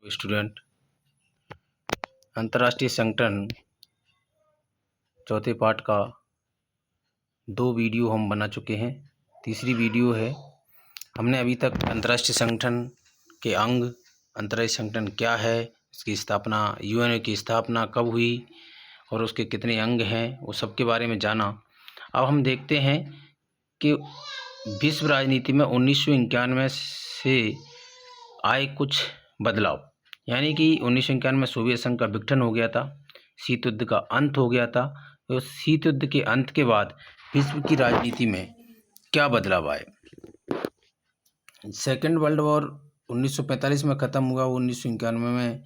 Student, अंतर्राष्ट्रीय संगठन चौथे पार्ट का 2 वीडियो हम बना चुके हैं। तीसरी वीडियो है। हमने अभी तक अंतर्राष्ट्रीय संगठन के अंग, अंतर्राष्ट्रीय संगठन क्या है, इसकी स्थापना, यूएनओ की स्थापना कब हुई और उसके कितने अंग हैं, वो सब के बारे में जाना। अब हम देखते हैं कि विश्व राजनीति में 1991 से आए कुछ बदलाव, यानी कि 1991 में सोवियत संघ का विघटन हो गया था, शीत युद्ध का अंत हो गया था। तो शीत युद्ध के अंत के बाद विश्व की राजनीति में क्या बदलाव आए। सेकेंड वर्ल्ड वॉर 1945 में ख़त्म हुआ। 1991 में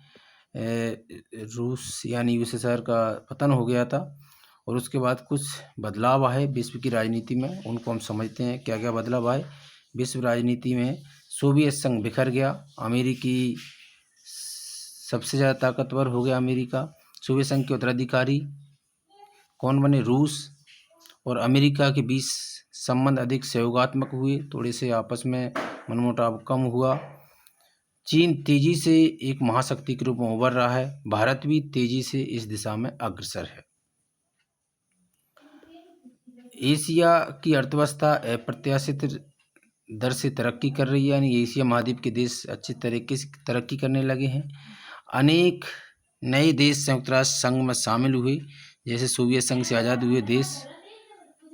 रूस यानी यूएसएसआर का पतन हो गया था और उसके बाद कुछ बदलाव आए विश्व की राजनीति में। उनको हम समझते हैं क्या क्या बदलाव आए विश्व राजनीति में। सोवियत संघ बिखर गया, अमेरिकी सबसे ज़्यादा ताकतवर हो गया अमेरिका। सोवियत संघ के उत्तराधिकारी कौन बने? रूस और अमेरिका के बीच संबंध अधिक सहयोगात्मक हुए, थोड़े से आपस में मनमुटाव कम हुआ। चीन तेजी से एक महाशक्ति के रूप में उभर रहा है, भारत भी तेजी से इस दिशा में अग्रसर है। एशिया की अर्थव्यवस्था अप्रत्याशित दर से तरक्की कर रही है, यानी एशिया महाद्वीप के देश अच्छी तरीके से तरक्की करने लगे हैं। अनेक नए देश संयुक्त राष्ट्र संघ में शामिल हुए, जैसे सोवियत संघ से आज़ाद हुए देश,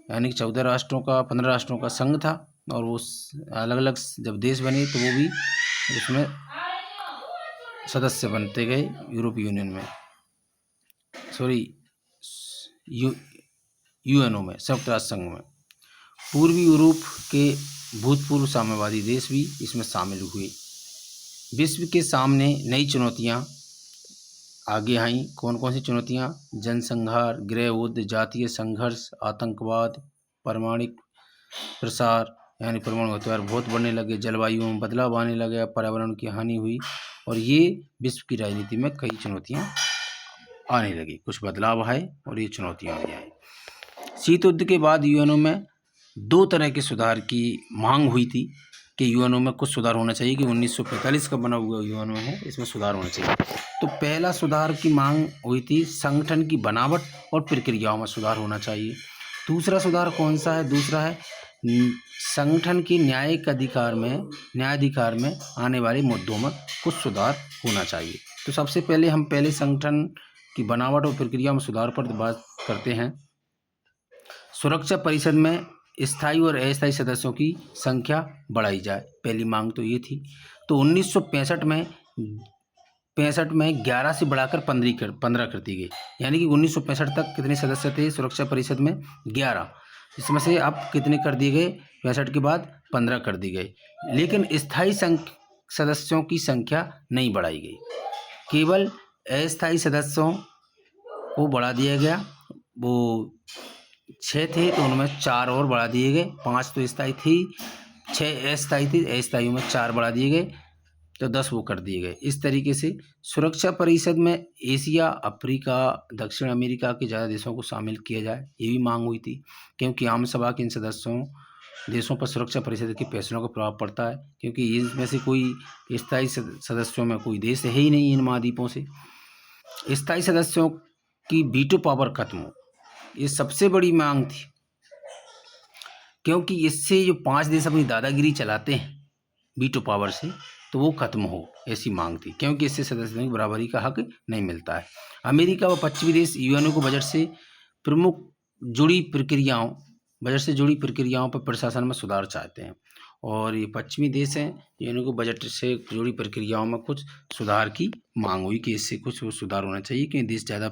यानी कि 14 राष्ट्रों का 15 राष्ट्रों का संघ था और वो अलग अलग जब देश बने तो वो भी उसमें सदस्य बनते गए यूरोपीय यूनियन में, यूएनओ में, संयुक्त राष्ट्र संघ में। पूर्वी यूरोप के भूतपूर्व साम्यवादी देश भी इसमें शामिल हुए। विश्व के सामने नई चुनौतियां आगे आईं। कौन कौन सी चुनौतियां? जनसंहार, गृह युद्ध, जातीय संघर्ष, आतंकवाद, परमाणु प्रसार यानी परमाणु हथियार बहुत बढ़ने लगे, जलवायु में बदलाव आने लगा, पर्यावरण की हानि हुई और ये विश्व की राजनीति में कई चुनौतियां आने लगी। कुछ बदलाव आए और ये चुनौतियां भी आई। शीत युद्ध के बाद यूएनओ में 2 तरह के सुधार की मांग हुई थी कि यूएनओ में कुछ सुधार होना चाहिए, कि 1945 का बना हुआ यूएनओ है, इसमें सुधार होना चाहिए। तो पहला सुधार की मांग हुई थी संगठन की बनावट और प्रक्रियाओं में सुधार होना चाहिए। दूसरा सुधार कौन सा है? दूसरा है संगठन की न्यायाधिकार में आने वाले मुद्दों में कुछ सुधार होना चाहिए। तो सबसे पहले हम संगठन की बनावट और प्रक्रिया में सुधार पर बात करते हैं। सुरक्षा परिषद में स्थायी और अस्थायी सदस्यों की संख्या बढ़ाई जाए, पहली मांग तो ये थी। तो 1965 में 11 से बढ़ाकर 15 कर दी गई, यानी कि 1965 तक कितने सदस्य थे सुरक्षा परिषद में? 11। इसमें से अब कितने कर दिए गए? 65 के बाद 15 कर दी गई। लेकिन स्थायी सदस्यों की संख्या नहीं बढ़ाई गई, केवल अस्थायी सदस्यों को बढ़ा दिया गया। वो 6 थे तो उनमें 4 और बढ़ा दिए गए, 5 तो स्थायी थी, 6 अस्थायी थी, अस्थायी में 4 बढ़ा दिए गए, तो 10 वो कर दिए गए। इस तरीके से सुरक्षा परिषद में एशिया, अफ्रीका, दक्षिण अमेरिका के ज़्यादा देशों को शामिल किया जाए, ये भी मांग हुई थी, क्योंकि आम सभा के इन देशों पर सुरक्षा परिषद के फैसलों का प्रभाव पड़ता है, क्योंकि इनमें से कोई स्थायी सदस्यों में कोई देश है ही नहीं इन महाद्वीपों से। स्थायी सदस्यों की वीटो पावर खत्म हो, ये सबसे बड़ी मांग थी, क्योंकि इससे जो 5 देश अपनी दादागिरी चलाते हैं वीटो पावर से, तो वो खत्म हो, ऐसी मांग थी, क्योंकि इससे सदस्यों की बराबरी का हक नहीं मिलता है। अमेरिका व पश्चिमी देश यूएनओ को बजट से जुड़ी प्रक्रियाओं पर प्रशासन में सुधार चाहते हैं, और ये पश्चिमी देश हैं, यूएनओ को बजट से जुड़ी प्रक्रियाओं में कुछ सुधार की मांग हुई कि इससे कुछ सुधार होना चाहिए, क्योंकि देश ज़्यादा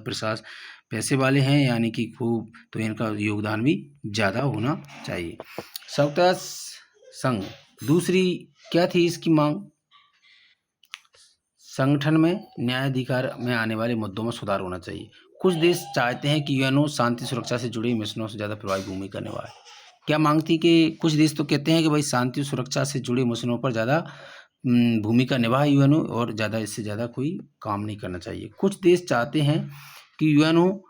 पैसे वाले हैं, यानी कि खूब, तो इनका योगदान भी ज़्यादा होना चाहिए। संयुक्त राष्ट्र संघ, दूसरी क्या थी इसकी मांग? संगठन में न्यायाधिकार में आने वाले मुद्दों में सुधार होना चाहिए। कुछ देश चाहते हैं कि यूएनओ शांति सुरक्षा से जुड़े मिशनों से ज़्यादा प्रभावी भूमिका निभाए। क्या मांग थी? कि कुछ देश तो कहते हैं कि भाई शांति सुरक्षा से जुड़े मिशनों पर ज़्यादा भूमिका निभाए यूएनओ, और ज़्यादा इससे ज़्यादा कोई काम नहीं करना चाहिए। कुछ देश चाहते हैं कि यूएनओ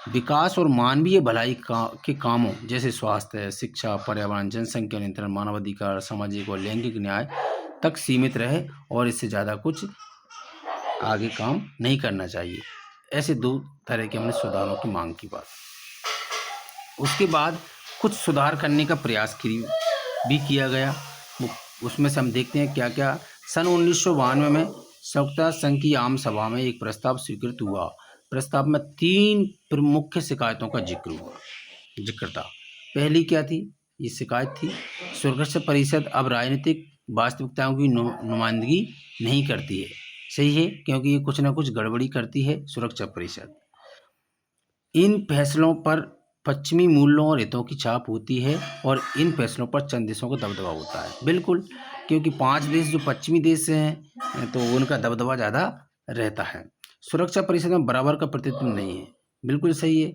विकास और मानवीय भलाई के कामों जैसे स्वास्थ्य, शिक्षा, पर्यावरण, जनसंख्या नियंत्रण, मानवाधिकार, सामाजिक और लैंगिक न्याय तक सीमित रहे और इससे ज़्यादा कुछ आगे काम नहीं करना चाहिए। ऐसे 2 तरह के हमने सुधारों की मांग की बात। उसके बाद कुछ सुधार करने का प्रयास भी किया गया। उसमें से हम देखते हैं क्या क्या। सन 1992 में संयुक्त राष्ट्र संघ की आम सभा में एक प्रस्ताव स्वीकृत हुआ। प्रस्ताव में 3 प्रमुख शिकायतों का जिक्र था। पहली क्या थी? ये शिकायत थी, सुरक्षा परिषद अब राजनीतिक वास्तविकताओं की नुमाइंदगी नहीं करती है। सही है, क्योंकि ये कुछ ना कुछ गड़बड़ी करती है सुरक्षा परिषद। इन फैसलों पर पश्चिमी मूल्यों और हितों की छाप होती है और इन फैसलों पर चंद देशों का दबदबा होता है। बिल्कुल, क्योंकि 5 देश जो पश्चिमी देश हैं तो उनका दबदबा ज़्यादा रहता है। सुरक्षा परिषद में बराबर का प्रतिनिधित्व नहीं है। बिल्कुल सही है।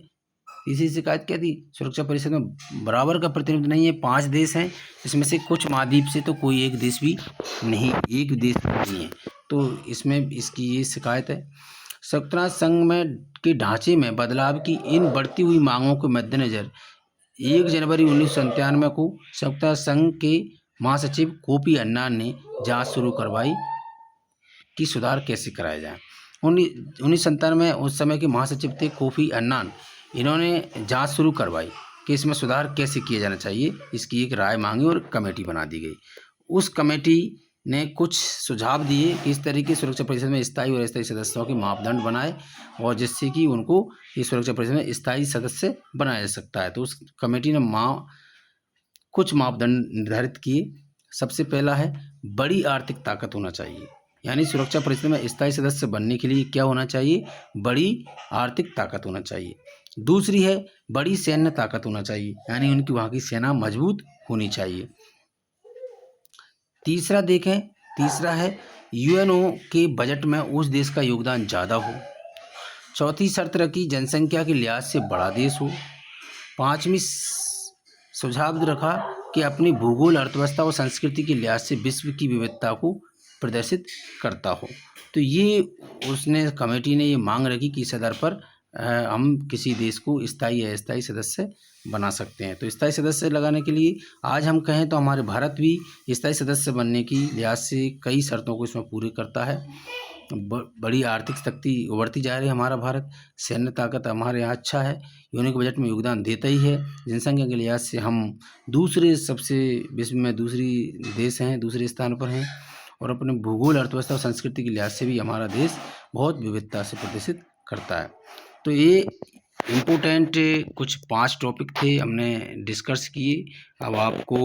इसी शिकायत क्या थी? सुरक्षा परिषद में बराबर का प्रतिनिधित्व नहीं है। 5 देश हैं, इसमें से कुछ महाद्वीप से तो कोई एक देश भी नहीं, एक देश नहीं है। तो इसमें इसकी ये शिकायत है। संयुक्त राष्ट्र संघ में के ढांचे में बदलाव की इन बढ़ती हुई मांगों के मद्देनजर 1 जनवरी 1997 को संयुक्त राष्ट्र संघ के महासचिव कोफी अन्नान ने जांच शुरू करवाई कि सुधार कैसे कराया जाए। 1997 में उस समय के महासचिव थे कोफी अन्नान। इन्होंने जांच शुरू करवाई कि इसमें सुधार कैसे किया जाना चाहिए। इसकी एक राय मांगी और कमेटी बना दी गई। उस कमेटी ने कुछ सुझाव दिए कि इस तरीके सुरक्षा परिषद में स्थायी और अस्थायी सदस्यों के मापदंड बनाए और जिससे कि उनको इस सुरक्षा परिषद में स्थायी सदस्य बनाया जा सकता है। तो उस कमेटी ने कुछ मापदंड निर्धारित किए। सबसे पहला है, बड़ी आर्थिक ताकत होना चाहिए। यानी सुरक्षा परिषद में स्थायी सदस्य बनने के लिए क्या होना चाहिए? बड़ी आर्थिक ताकत होना चाहिए। दूसरी है, बड़ी सैन्य ताकत होना चाहिए, यानी उनकी वहाँ की सेना मजबूत होनी चाहिए। तीसरा है, यूएनओ के बजट में उस देश का योगदान ज़्यादा हो। चौथी शर्त रखी, जनसंख्या के लिहाज से बड़ा देश हो। 5वीं सुझाव रखा कि अपनी भूगोल, अर्थव्यवस्था और संस्कृति के लिहाज से विश्व की विविधता को प्रदर्शित करता हो। तो ये कमेटी ने ये मांग रखी कि इस आधार पर हम किसी देश को स्थायी या अस्थायी सदस्य बना सकते हैं। तो स्थायी सदस्य लगाने के लिए आज हम कहें तो हमारे भारत भी स्थायी सदस्य बनने की लिहाज से कई शर्तों को इसमें पूरे करता है। बड़ी आर्थिक शक्ति उभरती जा रही है हमारा भारत। सैन्य ताकत हमारे यहाँ अच्छा है। यूएनओ के बजट में योगदान देता ही है। जनसंख्या के लिहाज से हम दूसरे सबसे विश्व में दूसरे स्थान पर हैं और अपने भूगोल, अर्थव्यवस्था और संस्कृति के लिहाज से भी हमारा देश बहुत विविधता से प्रदर्शित करता है। तो ये इम्पोर्टेंट कुछ 5 टॉपिक थे, हमने डिस्कस किए। अब आपको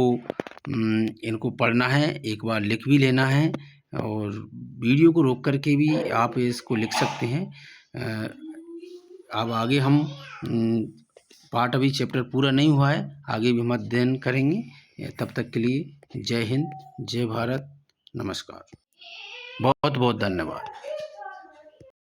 इनको पढ़ना है, एक बार लिख भी लेना है और वीडियो को रोक करके भी आप इसको लिख सकते हैं। अब आगे हम पार्ट, अभी चैप्टर पूरा नहीं हुआ है, आगे भी हम अध्ययन करेंगे। तब तक के लिए जय हिंद, जय भारत, नमस्कार, बहुत बहुत धन्यवाद।